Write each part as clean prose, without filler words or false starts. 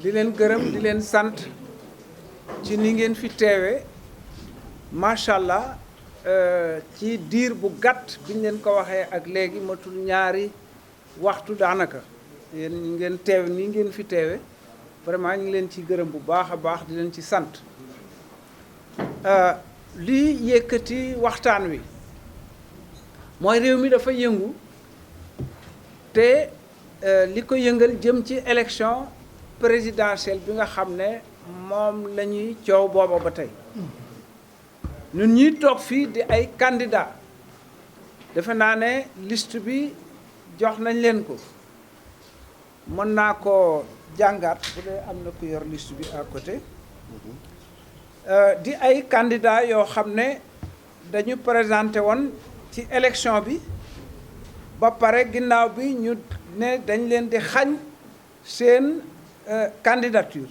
di leen gërëm di leen sant ci ni ngeen fi teewe macha allah ci diir bu gàtt biñ leen ko waxee ak léegi matul ñaari waxtu daanaka yéen ngeen teewe ni ngeen fi teewe vraiment ñu ngi leen ci gërëm bu baax a baax di leen ci sant lii yëkkati waxtaan wi mooy réew mi dafa yëngu te li ko yëngal jëm ci élection présidentielle bi nga xam ne moom la ñuy coow booba ba tey ñun ñuy toog fii di ay candidat defe naa ne liste bi jox nañ leen ko mën naa ko jàngaat bu dee am na ku yor liste bi à côté di ay candidat yoo xam ne dañu présenté woon ci élection bi ba pare ginnaaw bi ñu ne dañ leen di xañ seen candidature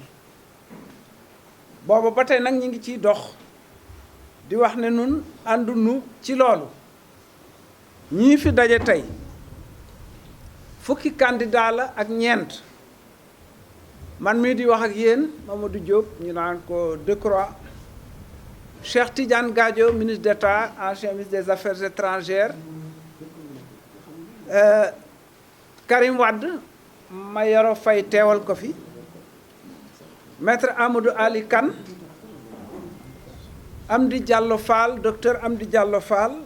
booba ba tey nag ñu ngi ciy dox di wax ne nun àndunu ci loolu ñii fi daje tey fukki candidat la ak ñeent man mii di wax ak yéen Mamadou Diop ñu naan ko Decroix Cheikh Tidiane Gadio ministre d'État ancien ministre des Affaires étrangères Karim Wade Mayoro Faye teewal ko fi maître Amadou Ali Kane Amdi Diallo Fall docteur Amdi Diallo Fall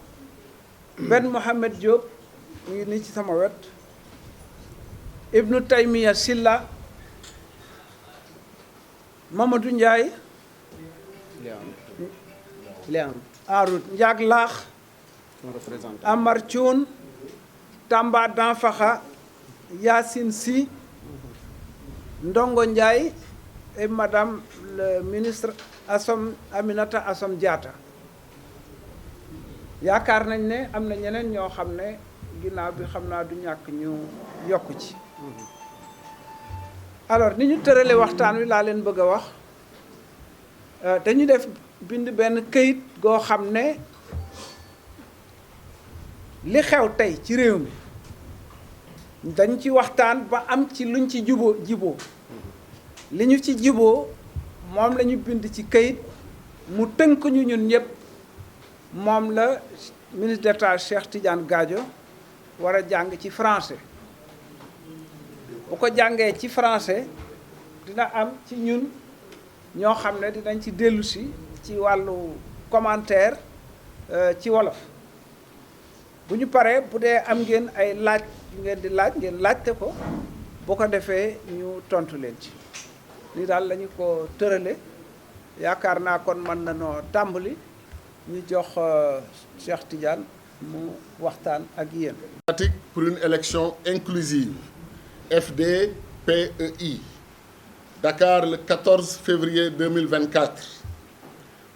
Ben Mohamed Diop mu ngi nii ci sama wet Ibnu Taymiya Silla Mamadou Ndiaye en route Ndiag Laax Amar Thioune Tamba Danfakha Yacine Sy Ndongo Ndiaye et madame le ministre Aminata Assome Diatta yaakaar nañ ne am na ñeneen ñoo xam ne ginnaaw bi xam naa du ñàkk ñu yokk ci alors ni ñu tërale waxtaan wi laa leen bëgg a wax dañu def bind benn këyit goo xam ne li xew tey ci réew mi dañ ci waxtaan ba am ci luñ ci jiboo li ñu ci jiboo moom la ñu bind ci këyit mu tënk ñu ñun ñëpp moom la ministre d'État Cheikh Tidiane Gadio war a jàng ci français bu ko jàngee ci français dina am ci ñun ñoo xam ne dinañ ci dellusi ci wàllu commentaire ci wolof bu ñu paree bu dee am ngeen ay laaj yu ngeen di laaj ngeen laajte ko bu ko defee ñu tontu leen ci li daal lañu ko tërale yaakaar naa kon mën na noo tàmbali ñu jox Cheikh Tidiane mu waxtaan ak yéen. Pour une élection inclusive FDPEI Dakar le 14 février 2024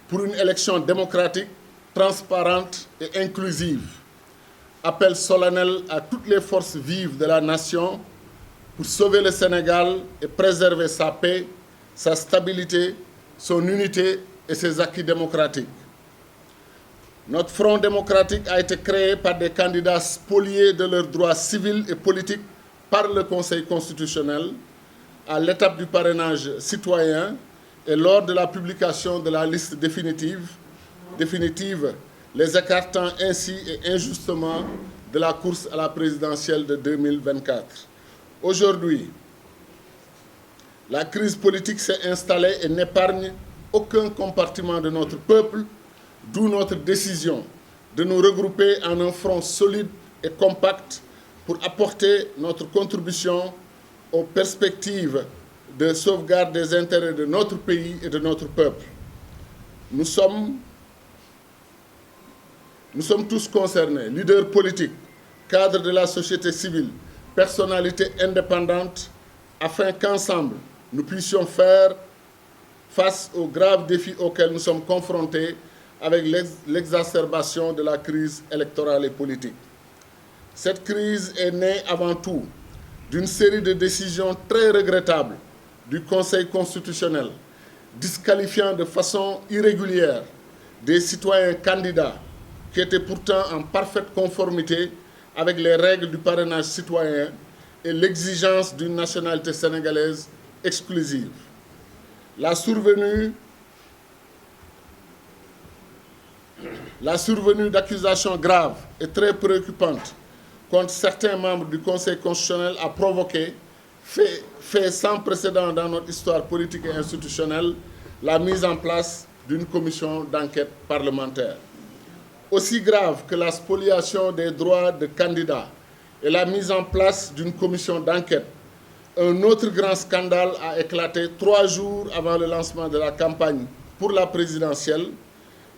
pour une élection démocratique, transparente et inclusive. Appel solennel à toutes les forces vives de la nation pour sauver le Sénégal et préserver sa paix, sa stabilité, son unité et ses acquis démocratiques. Notre Front démocratique a été créé par des candidats spoliés de leurs droits civils et politiques par le Conseil constitutionnel à l'étape du parrainage citoyen et lors de la publication de la liste définitive, les écartant ainsi et injustement de la course à la présidentielle de 2024. Aujourd'hui, la crise politique s'est installée et n'épargne aucun compartiment de notre peuple, d'où notre décision de nous regrouper en un front solide et compact pour apporter notre contribution aux perspectives de sauvegarde des intérêts de notre pays et de notre peuple. Nous sommes tous concernés, leaders politiques, cadres de la société civile, personnalités indépendantes, afin qu'ensemble, nous puissions faire face aux graves défis auxquels nous sommes confrontés avec l'exacerbation de la crise électorale et politique. Cette crise est née avant tout d'une série de décisions très regrettables du Conseil constitutionnel, disqualifiant de façon irrégulière des citoyens candidats qui étaient pourtant en parfaite conformité avec les règles du parrainage citoyen et l'exigence d'une nationalité sénégalaise exclusive. La survenue d'accusations graves et très préoccupantes contre certains membres du Conseil constitutionnel a provoqué, fait sans précédent dans notre histoire politique et institutionnelle, la mise en place d'une commission d'enquête parlementaire. Aussi grave que la spoliation des droits de candidats et la mise en place d'une commission d'enquête, un autre grand scandale a éclaté 3 jours avant le lancement de la campagne pour la présidentielle.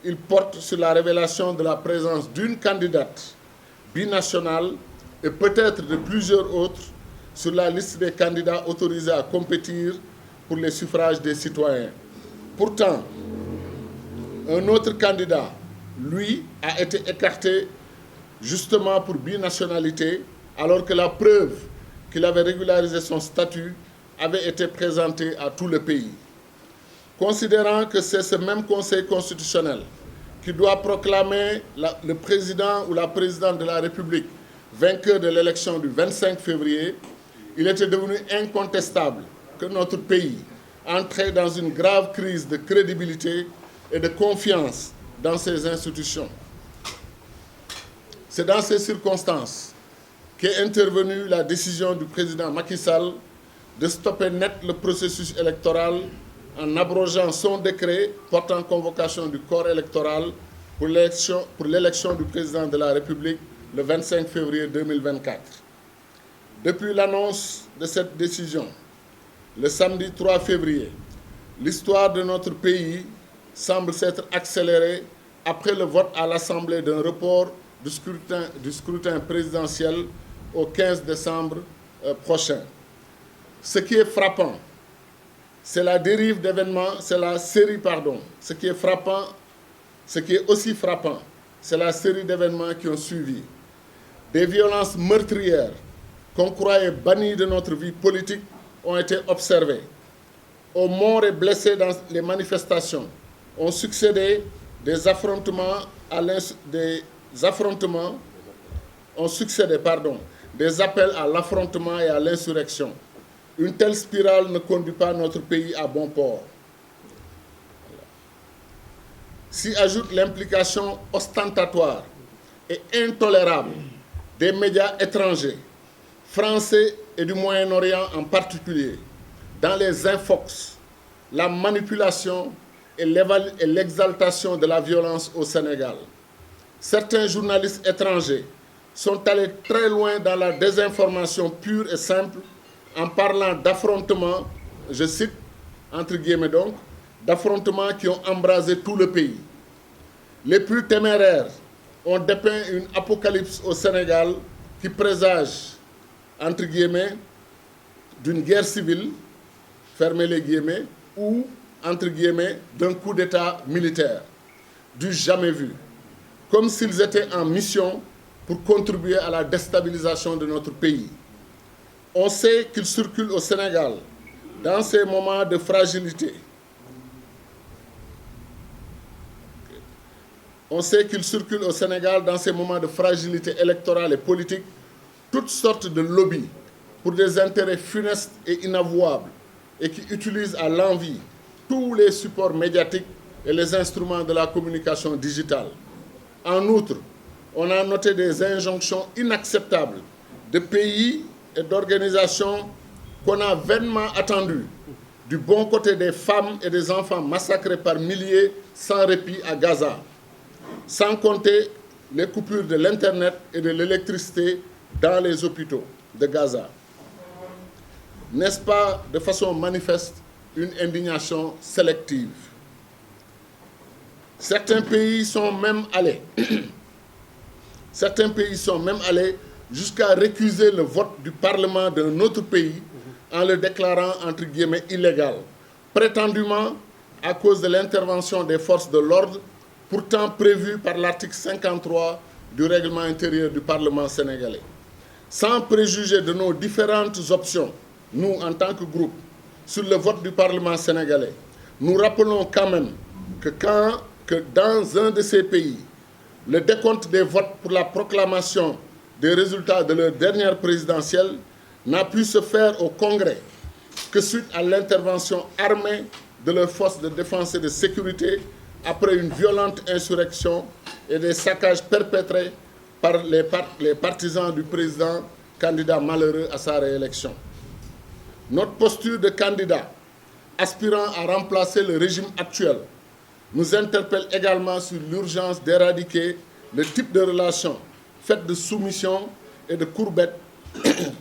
Il porte sur la révélation de la présence d'une candidate binationale et peut-être de plusieurs autres sur la liste des candidats autorisés à compétir pour les suffrages des citoyens. Pourtant, un autre candidat, lui, a été écarté justement pour binationalité, alors que la preuve qu'il avait régularisé son statut avait été présentée à tout le pays. Considérant que c'est ce même Conseil constitutionnel qui doit proclamer le président ou la présidente de la République vainqueur de l'élection du 25 février, il était devenu incontestable que notre pays entrait dans une grave crise de crédibilité et de confiance dans ses institutions. C'est dans ces circonstances qu'est intervenue la décision du président Macky Sall de stopper net le processus électoral en abrogeant son décret portant convocation du corps électoral pour l'élection du président de la République le 25 février 2024. Depuis l'annonce de cette décision, le samedi 3 février, l'histoire de notre pays semble s'être accélérée après le vote à l'Assemblée d'un report du scrutin présidentiel au 15 décembre prochain. Ce qui est frappant, c'est la dérive d'événements, c'est la série, pardon. Ce qui est aussi frappant, c'est la série d'événements qui ont suivi. Des violences meurtrières qu'on croyait bannies de notre vie politique ont été observées. Aux morts et blessés dans les manifestations ont succédé des affrontements des appels à l'affrontement et à l'insurrection. Une telle spirale ne conduit pas notre pays à bon port. S'y ajoute l'implication ostentatoire et intolérable des médias étrangers, français et du Moyen-Orient en particulier, dans les infox, la manipulation et l'exaltation de la violence au Sénégal. Certains journalistes étrangers sont allés très loin dans la désinformation pure et simple en parlant d'affrontements, je cite, entre guillemets donc, d'affrontements qui ont embrasé tout le pays. Les plus téméraires ont dépeint une apocalypse au Sénégal qui présage, entre guillemets, d'une guerre civile, fermez les guillemets, ou, entre guillemets, d'un coup d'État militaire, du jamais vu, comme s'ils étaient en mission pour contribuer à la déstabilisation de notre pays. On sait qu'il circule au Sénégal, dans ces moments de fragilité. On sait qu'il circule au Sénégal, dans ces moments de fragilité électorale et politique, toutes sortes de lobbies pour des intérêts funestes et inavouables et qui utilisent à l'envi tous les supports médiatiques et les instruments de la communication digitale. En outre, on a noté des injonctions inacceptables de pays et d'organisations qu'on a vainement attendues du bon côté des femmes et des enfants massacrés par milliers sans répit à Gaza, sans compter les coupures de l'Internet et de l'électricité dans les hôpitaux de Gaza. N'est-ce pas de façon manifeste une indignation sélective? Certains pays sont même allés jusqu'à récuser le vote du Parlement d'un autre pays en le déclarant entre guillemets illégal, prétendument à cause de l'intervention des forces de l'ordre, pourtant prévue par l'article 53 du règlement intérieur du Parlement sénégalais. Sans préjuger de nos différentes options, nous, en tant que groupe, sur le vote du Parlement sénégalais, nous rappelons quand même que dans un de ces pays, le décompte des votes pour la proclamation des résultats de leur dernière présidentielle n'a pu se faire au Congrès que suite à l'intervention armée de leurs forces de défense et de sécurité après une violente insurrection et des saccages perpétrés par les partisans du président candidat malheureux à sa réélection. Notre posture de candidat aspirant à remplacer le régime actuel nous interpelle également sur l'urgence d'éradiquer le type de relation faite de soumission et de courbette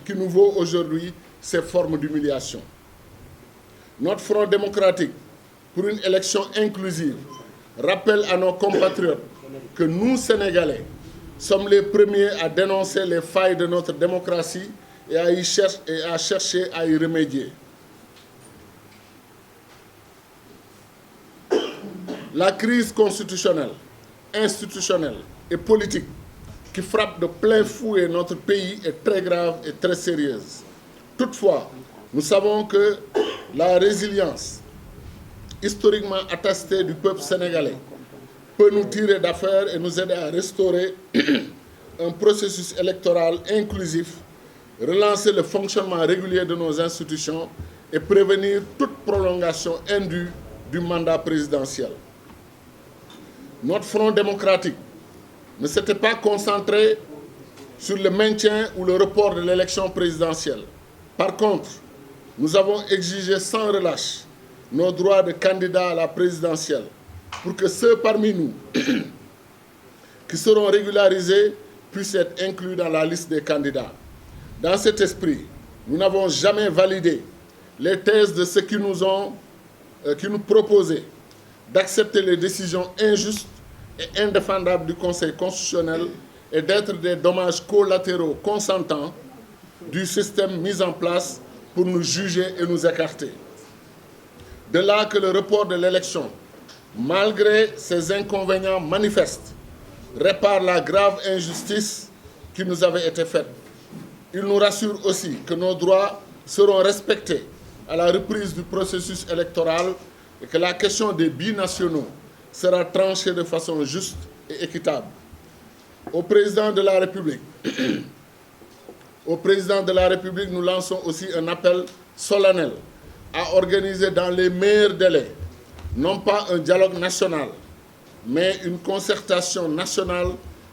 qui nous vaut aujourd'hui ces formes d'humiliation. Notre Front démocratique pour une élection inclusive rappelle à nos compatriotes que nous, Sénégalais, sommes les premiers à dénoncer les failles de notre démocratie et à chercher à y remédier. La crise constitutionnelle, institutionnelle et politique qui frappe de plein fouet notre pays est très grave et très sérieuse. Toutefois, nous savons que la résilience historiquement attestée du peuple sénégalais peut nous tirer d'affaire et nous aider à restaurer un processus électoral inclusif, relancer le fonctionnement régulier de nos institutions et prévenir toute prolongation indue du mandat présidentiel. Notre Front démocratique ne s'était pas concentré sur le maintien ou le report de l'élection présidentielle. Par contre, nous avons exigé sans relâche nos droits de candidats à la présidentielle pour que ceux parmi nous qui seront régularisés puissent être inclus dans la liste des candidats. Dans cet esprit, nous n'avons jamais validé les thèses de ceux qui nous proposaient d'accepter les décisions injustes et indéfendables du Conseil constitutionnel et d'être des dommages collatéraux consentants du système mis en place pour nous juger et nous écarter. De là que le report de l'élection, malgré ses inconvénients manifestes, répare la grave injustice qui nous avait été faite. Il nous rassure aussi que nos droits seront respectés à la reprise du processus électoral et que la question des binationaux sera tranchée de façon juste et équitable. Au président de la République, nous lançons aussi un appel solennel à organiser dans les meilleurs délais, non pas un dialogue national, mais une concertation nationale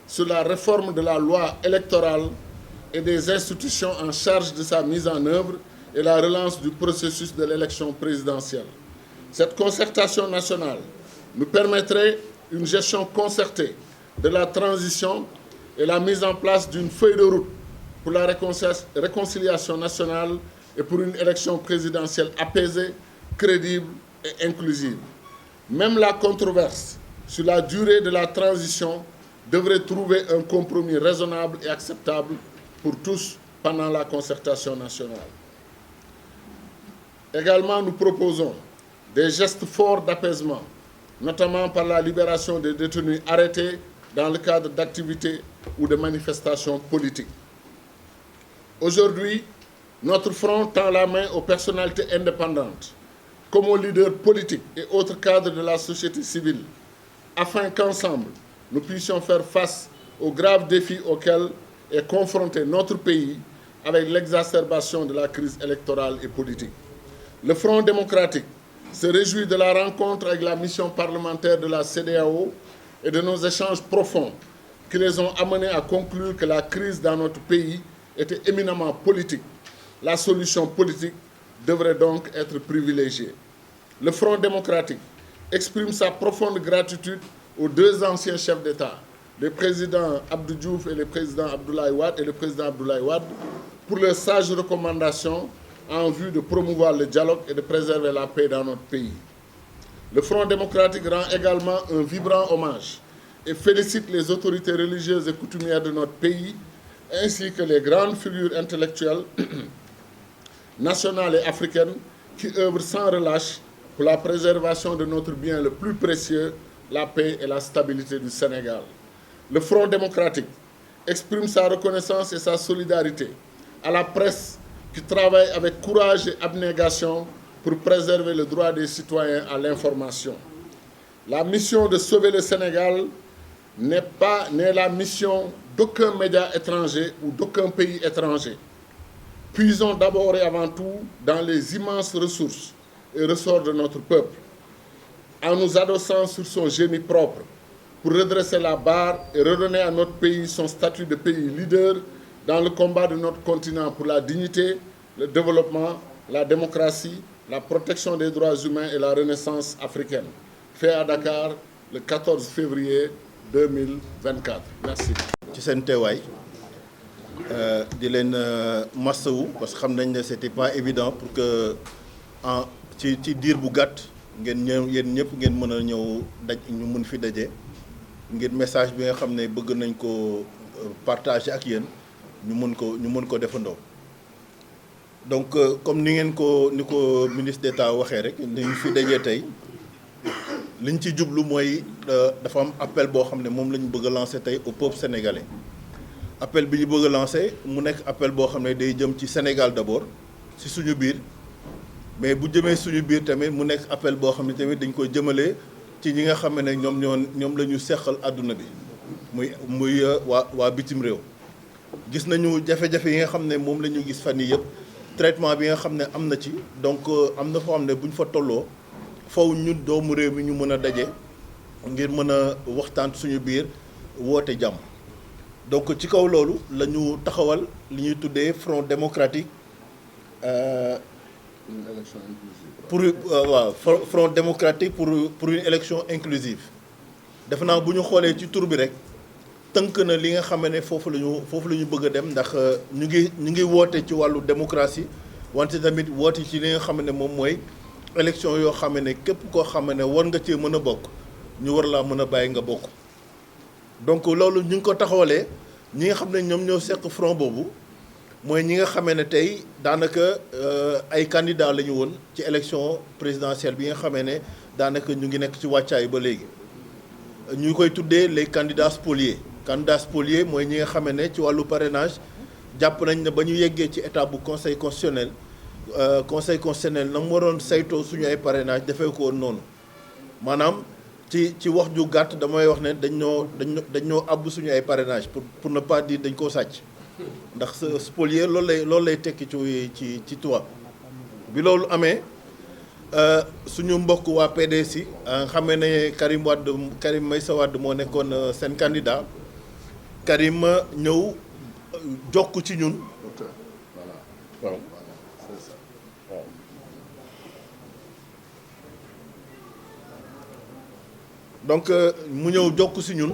sur la réforme de la loi électorale et des institutions en charge de sa mise en œuvre et la relance du processus de l'élection présidentielle. Cette concertation nationale nous permettrait une gestion concertée de la transition et la mise en place d'une feuille de route pour la réconciliation nationale et pour une élection présidentielle apaisée, crédible et inclusive. Même la controverse sur la durée de la transition devrait trouver un compromis raisonnable et acceptable pour tous pendant la concertation nationale. Également, nous proposons des gestes forts d'apaisement, notamment par la libération des détenus arrêtés dans le cadre d'activités ou de manifestations politiques. Aujourd'hui, notre front tend la main aux personnalités indépendantes, comme aux leaders politiques et autres cadres de la société civile, afin qu'ensemble, nous puissions faire face aux graves défis auxquels est confronté notre pays avec l'exacerbation de la crise électorale et politique. Le Front démocratique se réjouit de la rencontre avec la mission parlementaire de la CEDEAO et de nos échanges profonds qui les ont amenés à conclure que la crise dans notre pays était éminemment politique. La solution politique devrait donc être privilégiée. Le Front démocratique exprime sa profonde gratitude aux deux anciens chefs d'État, le président Abdou Diouf et le président Abdoulaye Wade, pour leurs sages recommandations en vue de promouvoir le dialogue et de préserver la paix dans notre pays. Le Front démocratique rend également un vibrant hommage et félicite les autorités religieuses et coutumières de notre pays, ainsi que les grandes figures intellectuelles nationales et africaines qui œuvrent sans relâche pour la préservation de notre bien le plus précieux, la paix et la stabilité du Sénégal. Le Front démocratique exprime sa reconnaissance et sa solidarité à la presse qui travaille avec courage et abnégation pour préserver le droit des citoyens à l'information. La mission de sauver le Sénégal n'est la mission d'aucun média étranger ou d'aucun pays étranger. Puisons d'abord et avant tout dans les immenses ressources et ressorts de notre peuple, en nous adossant sur son génie propre pour redresser la barre et redonner à notre pays son statut de pays leader dans le combat de notre continent pour la dignité, le développement, la démocratie, la protection des droits humains et la renaissance africaine. Fait à Dakar le 14 février 2024. Merci. ci seen teewaay di leen massawu parce que xam nañ ne c'était pas évident pour que ci diir bu gàtt ngeen ñëw yéen ñëpp ngeen mën a ñëw daj ñu mën fi daje ngir message bi nga xam ne bëgg nañ ko partager ak yéen ñu mën ko defandoo. Donc comme ni ko ministre d'État waxee rek ni ñu fi dajee tey liñ ci jublu mooy dafa am appel boo xam ne moom la ñu bëgg a lancer tey au peuple sénégalais. Appel bi ñu bëgg a lancer mu nekk appel boo xam ne day jëm ci Sénégal d'abord ci suñu biir mais bu jëmee suñu biir tamit mu nekk appel boo xam ne tamit dañ koy jëmale ci ñi nga xam ne ñoom la ñu seqal àdduna bi muy waa bitim réew. Gis nañu jafe-jafe yi nga xam ne moom la ñu gis fan yii yëpp traitement bi nga xam ne am na ci donc am na foo xam ne bu ñu fa tolloo foofu ñun doomu réew mi ñu mën a daje ngir mën a waxtaan suñu biir woote jàmm. Donc ci kaw loolu la ñu taxawal li ñuy tuddee front démocratique Une élection inclusive. Front démocratique pour une élection inclusive. Defe naa bu ñu xoolee ci tur bi rek tënk na li nga xam ne foofu la ñu bëgg a dem ndax ñu ngi woote ci wàllu démocratie wante tamit woote ci li nga xam ne moom mooy élection yoo xam ne képp koo xam ne war nga cee mën a bokk ñu war laa mën a bàyyi nga bokk. Donc loolu ñu ngi ko taxawalee ñi nga xam ne ñoom ñoo seq front boobu mooy ñi nga xamee ne tey daanaka ay candidats la ñu woon ci élection présidentielle bi nga xamee ne daanaka ñu ngi nekk ci wàccaay ba léegi. ñu koy tuddee les candidats spoliés. Candidats spoliés mooy ñi nga xamee ne ci wàllu parrainage jàpp nañ ne ba ñu yeggee ci état bu conseil constitutionnel na mu waroon saytoo suñu ay parrainage defee ko woon noonu maanaam. ci wax ju gàtt damay wax ne dañ ñoo àbb suñu ay parrainage pour ne pas dire dañ koo sàcc ndax spolier loolu lay tekki ci tubaab bi loolu amee suñu mbokk waa PDS yi xamee ne Karim Meïssa Wade moo nekkoon seen candidat Karim ñëw jokk ci ñun waaw donc mu ñëw jokk si ñun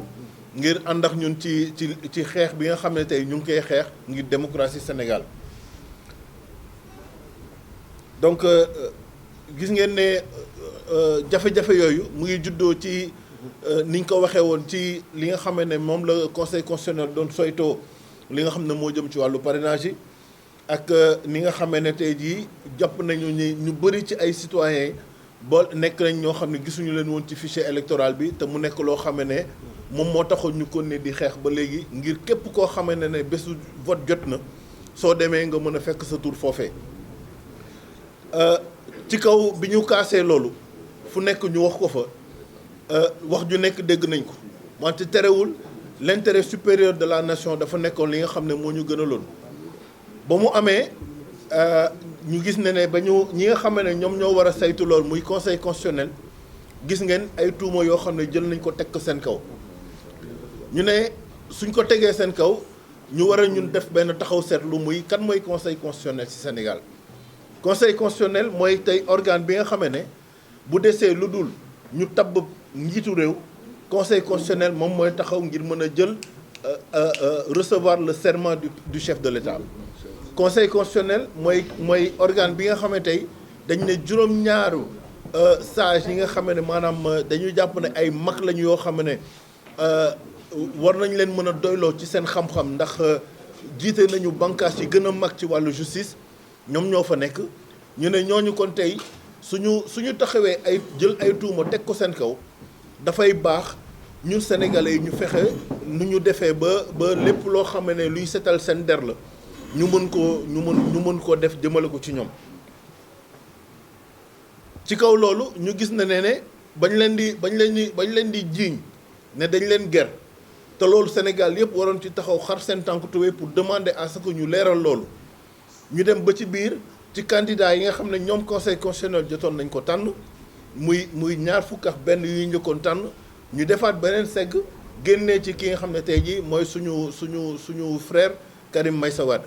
ngir ànd ak ñun ci xeex bi nga xam ne tey ñu ngi koy xeex ngir démocratie Sénégal donc gis ngeen ne jafe-jafe yooyu mu ngi juddoo ci niñ ko waxee woon ci li nga xam ne moom la conseil constitutionnel doon soytoo li nga xam ne moo jëm ci wàllu parrainage yi ak ni nga xamee ne tey jii jàpp nañu ni ñu bëri ci ay citoyens ba nekk nañ ñoo xam ne gisuñu leen woon ci fichier électoral bi te mu nekk loo xam ne moom moo taxoon ñu kon ne di xeex ba léegi ngir képp koo xam ne bésu vote jot na soo demee nga mën a fekk sa tur foofee. ci kaw bi ñu kaasee loolu fu nekk ñu wax ko fa wax ju nekk dégg nañ ko wante terewul l'intérêt supérieur de la nation dafa nekkoon li nga xam ne moo ñu gënaloon ba mu amee. ñu gis ne ba ñi nga xam ne ñoom ñoo war a saytu lool muy conseil constitutionnel gis ngeen ay tuuma yoo xam ne jël nañ ko teg ko seen kaw ñu ne suñ ko tegee seen kaw ñu war a ñun def benn taxaw seetlu muy kan mooy conseil constitutionnel ci Sénégal. Conseil constitutionnel mooy tey organe bi nga xam ne bu desee lu dul ñu tabb njiitu réew conseil constitutionnel moom mooy taxaw ngir mën a jël recevoir le serment du chef de l'État. Conseil constitutionnel mooy organe bi nga xam ne tey dañ ne juróom-ñaaru sage yi nga xam ne maanaam dañuy jàpp ne ay mag lañu yoo xam ne war nañ leen mën a doyloo ci seen xam-xam ndax jiite nañu bànqaas yi gën a mag ci wàllu justice ñoom ñoo fa nekk ñu ne ñooñu kon tey suñu taxawee ay jël ay tuuma teg ko seen kaw dafay baax ñun sénégalais yi ñu fexe nu ñu defee ba lépp loo xam ne luy setal seen der la ñu mën koo def jëmale ko ci ñoom. ci kaw loolu ñu gis na ne bañ leen di jiiñ ne dañ leen ger te loolu Sénégal yëpp waroon ci taxaw xar seen tànk tubéy pour demander à ce que ñu leeral loolu ñu dem ba ci biir ci candidat yi nga xam ne ñoom conseil constitutionnel jotoon nañ ko tànn muy ñaar fukk ak benn yu njëkkoon tànn ñu defaat beneen segg génnee ci ki nga xam ne tey jii mooy suñu frère Karim Meïssa Wade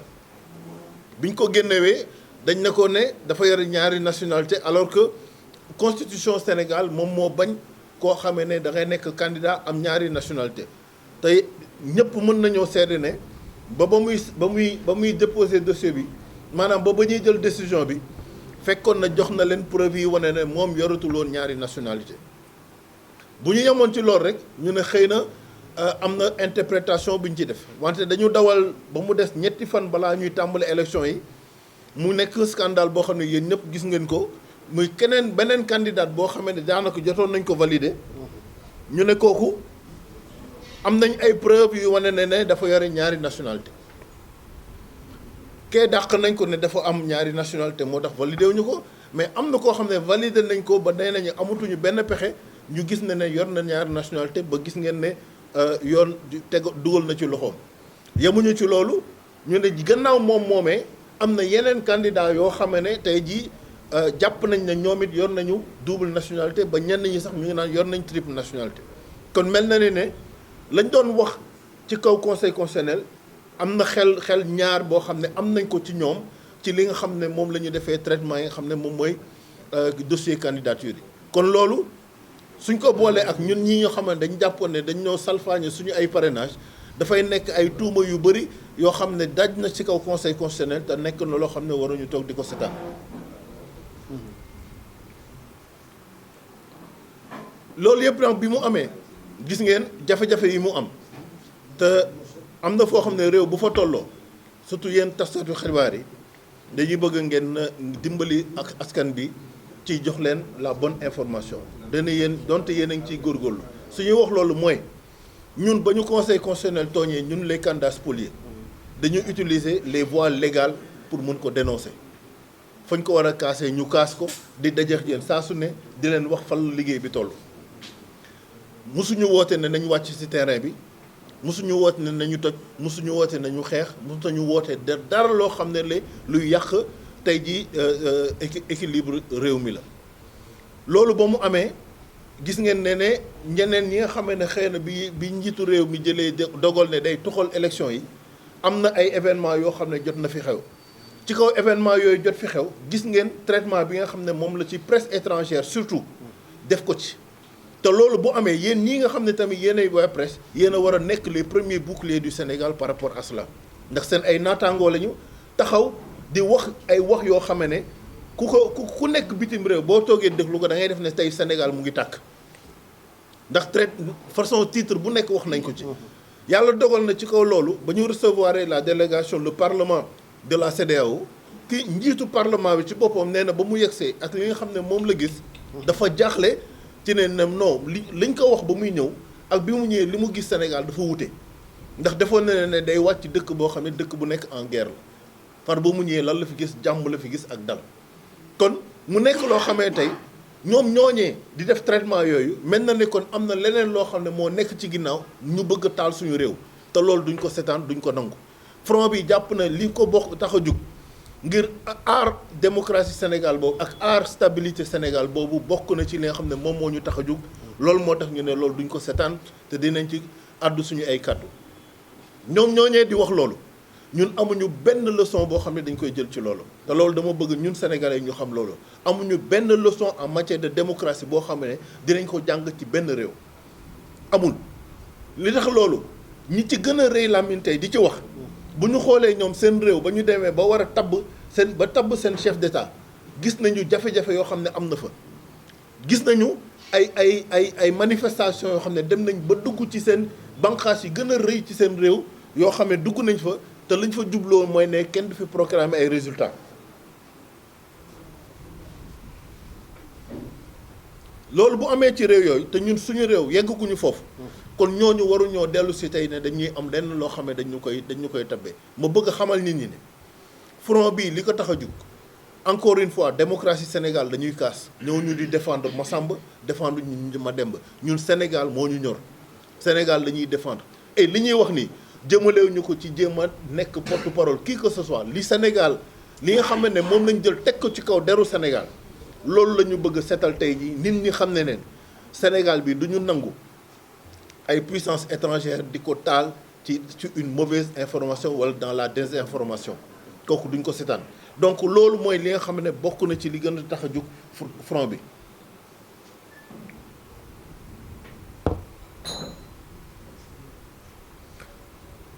biñ ko génnewee dañ ne ko ne dafa yore ñaari nationalité alors que constitution Sénégal moom moo bañ koo xamee ne da ngay nekk candidat am ñaari nationalité tey ñëpp mën nañoo seede ne ba muy déposer dossier bi maanaam ba ñuy jël décision bi fekkoon na jox na leen preuve yi wane ne moom yoratul woon ñaari nationalité bu ñu yemoon ci loolu rek ñu ne xëy na am na interprétation bi ñu ci def wante dañu dawal ba mu des ñetti fan balaa ñuy tàmbali élection yi mu nekk scandale boo xam ne yéen ñëpp gis ngeen ko muy beneen candidat boo xamee ne daanaka jotoon nañ ko valider ñu ne kooku am nañ ay preuve yu wane ne dafa yore ñaari nationalité kee dàq nañ ko ne dafa am ñaari nationalité moo tax validé wuñu ko mais am na koo xam ne validé nañ ko ba nee nañu amatuñu benn pexe ñu gis ne yor na ñaari nationalité ba gis ngeen ne yoon dugal na ci loxoom. yemuñu ci loolu ñu ne gannaaw moomee am na yeneen candidat yoo xam ne tey jii jàpp nañ ne ñoom it yor nañu double nationalité ba ñenn ñi sax ñu ngi naan yor nañ triple nationalité. kon mel na ne lañ doon wax ci kaw conseil constitutionnel am na xel ñaar boo xam ne am nañ ko ci ñoom ci li nga xam ne moom la ñu defee traitement yi nga xam ne moom mooy dossier candidature yi. kon loolu suñ ko boolee ak ñun ñi nga xam ne dañ jàppoon ne dañ ñoo salfaañe suñu ay parrainage dafay nekk ay tuuma yu bëri yoo xam ne daj na ci kaw conseil constitutionnel te nekk na loo xam ne waruñu toog di ko seetaan. loolu yëpp nag bi mu amee gis ngeen jafe-jafe yi mu am te am na foo xam ne réew bu fa tolloo surtout yéen taskatu xibaar yi dañuy bëgg ngeen dimbali ak askan bi ci jox leen la bonne information. dana yéen donte yéen a ngi ciy góorgóorlu su ñuy wax loolu mooy ñun ba ñu conseil constitutionnel tooñee ñun les candidats spoliés dañu utiliser les voies légales pour mun ko dénoncer fañ ko war a kaasee ñu kaas ko di dajeex yéen saa su ne di leen wax fan la liggéey bi toll. musuñu woote ne nañ wàcc ci terrain bi musuñu woote ne nañu toj musuñu woote ne ñu xeex musuñu woote dara loo xam ne la luy yàq tey jii équilibre réew mi la. loolu ba mu amee gis ngeen ne ñeneen ñi nga xam ne xëy na bi njiitu réew mi jëlee dogal ne day toxal élection yi am na ay événement yoo xam ne jot na fi xew ci kaw événement yooyu jot fi xew gis ngeen traitement bi nga xam ne moom la ci presse étrangère surtout def ko ci. te loolu bu amee yéen ñii nga xam ne tamit yéenay waa presse yéen a war a nekk les premiers boucliers du Sénégal par rapport à cela ndax seen ay naataangoo lañu taxaw di wax ay wax yoo xam ne ku nekk bitim réew boo toogee déglu ko da ngay def ne tey Sénégal mu ngi tàkk ndax façon titre bu nekk wax nañ ko ci. yàlla dogal na ci kaw loolu ba ñu recevoir la délégation le parlement de la CEDEAO ki njiitu parlement bi ci boppam nee na ba mu yegsee ak li nga xam ne moom la gis dafa jaaxle. ci ne non liñ ko wax ba muy ñëw ak bi mu ñëwee li mu gis Sénégal dafa wute ndax defoon na ne day wàcc dëkk boo xam ne dëkk bu nekk en guerre la far ba mu ñëwee lan la fi gis jàmm la fi gis ak dal. kon mu nekk loo xamee tey ñoom ñooñee di def traitement yooyu mel na ne kon am na leneen loo xam ne moo nekk ci ginnaaw ñu bëgg a taal suñu réew te loolu duñ ko seetaan duñ ko nangu. front bi jàpp na li ko bokk tax a jug ngir aar démocratie Sénégal boobu ak aar stabilité Sénégal boobu bokk na ci li nga xam ne moom moo ñu tax a jug loolu moo tax ñu ne loolu duñ ko seetaan te dinañ ci àddu suñu ay kàddu ñoom ñooñee di wax loolu ñun amuñu benn leçon boo xam ne dañ koy jël ci loolu te loolu dama bëgg ñun sénégalais ñu xam loolu amuñu benn leçon en matière de démocratie boo xam ne dinañ ko jàng ci benn réew amul. li tax loolu ñi ci gën a rëy làmmiñ tey di ci wax bu ñu xoolee ñoom seen réew ba ñu demee ba war a tabb seen chef d'état gis nañu jafe-jafe yoo xam ne am na fa gis nañu ay manifestation yoo xam ne dem nañ ba dugg ci seen banqaas yi gën a rëy ci seen réew yoo xam ne dugg nañ fa te lañ fa jubloo mooy ne kenn du fi proclamer ay résultats loolu bu amee ci réew yooyu te ñun suñu réew yegguñu foofu kon ñooñu waruñoo dellu si tey ne dañuy am lenn loo xam ne dañu koy tabbee ma bëgg a xamal nit ñi ne front bii li ko tax a jug encore une fois démocratie Sénégal dañuy kaas ñëw ñu di défendre Massamba défendre ñu Mademba ñun Sénégal moo ñu ñor Sénégal lañuy défendre et li ñuy wax nii jëmalew ñu ko ci jéem a nekk porte-parole qui que ce soit li Sénégal li nga xam ne moom lañ jël teg ko ci kaw deru Sénégal loolu la ñu bëgg a seetal tey jii nit ñi xam ne Sénégal bi du ñu nangu ay puissances étrangères di ko taal ci une mauvaise information wala dans la désinformation kooku duñ ko seetaan donc loolu mooy li nga xam ne bokk na ci li gën a tax a jóg front bi.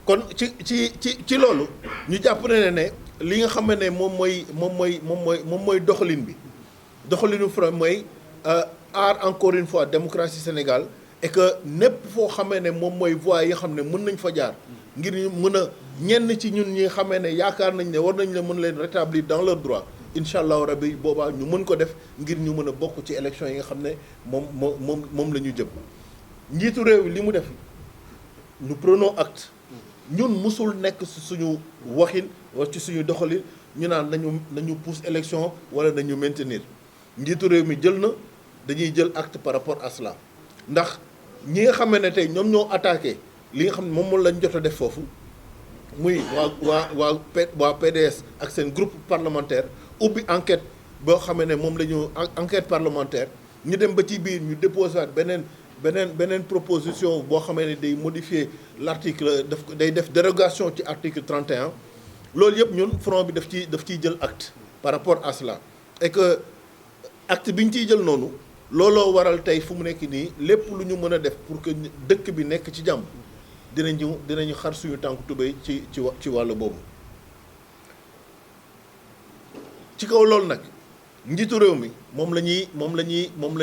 kon ci loolu ñu jàpp ne li nga xam ne moom mooy doxalin bi doxalinu front mooy aar encore une fois démocratie Sénégal et que népp foo xamee ne moom mooy voie yi xam ne mën nañ fa jaar ngir ñu mën a ñenn ci ñun ñi xamee ne yaakaar nañ ne war nañ la mën leen rétablir dans leur droit incha allahu rabi boobaa ñu mën ko def ngir ñu mën a bokk ci élection yi nga xam ne moom la ñu jëm. njiitu réew li mu def nous prenons acte. ñun musul nekk ci suñu waxin wala ci suñu doxalin ñu naan nañu pousse élection wala nañu maintenir njiitu réew mi jël na dañuy jël acte par rapport à cela ndax ñi nga xam ne tey ñoom ñoo attaqué li nga xam ne moom lañ jot a def foofu muy waa PDS ak seen groupe parlementaire ubbi enquête boo xamee ne moom la ñu enquête parlementaire ñu dem ba ci biir ñu déposé waat beneen proposition boo xamee ne day modifier l'article day def dérogation ci article 31 loolu yëpp ñun front bi daf ciy jël acte par rapport à cela et que acte bi ñu ciy jël noonu looloo waral tey fu mu nekk nii lépp lu ñu mën a def pour que dëkk bi nekk ci jàmm dinañu xar suñu tànk tubéy ci wàllu boobu. ci kaw loolu nag njiitu réew mi moom la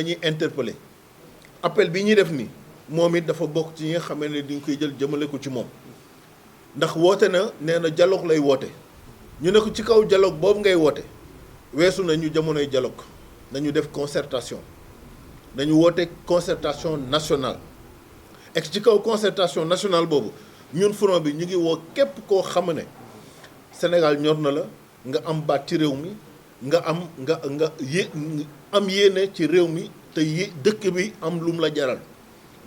ñuy interpeller appel bi ñuy def nii moom it dafa bokk ci ñi nga xam ne di nga koy jël jëmale ko ci moom ndax woote na nee na dialogue lay woote ñu ne ko ci kaw dialogue boobu ngay woote weesu nañu jamonoy dialogue nañu def concertation nañu woote concertation nationale et ci kaw concertation nationale boobu ñun front bi ñu ngi woo képp koo xam ne Sénégal ñor na la nga am baat ci réew mi nga am yéene ci réew mi te dëkk bi am lu mu la jaral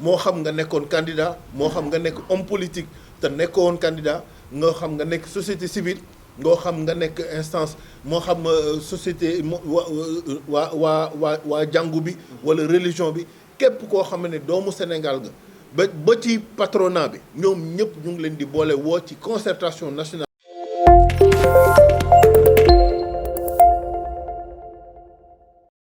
moo xam nga nekkoon candidat moo xam nga nekk homme politique te nekkoon candidat nga xam nga nekk société civile ngoo xam nga nekk instance moo xam société waa jàngu bi wala religion bi képp koo xam ne doomu Sénégal nga ba ci patronat bi ñoom ñëpp ñu ngi leen di boole woo ci concertation nationale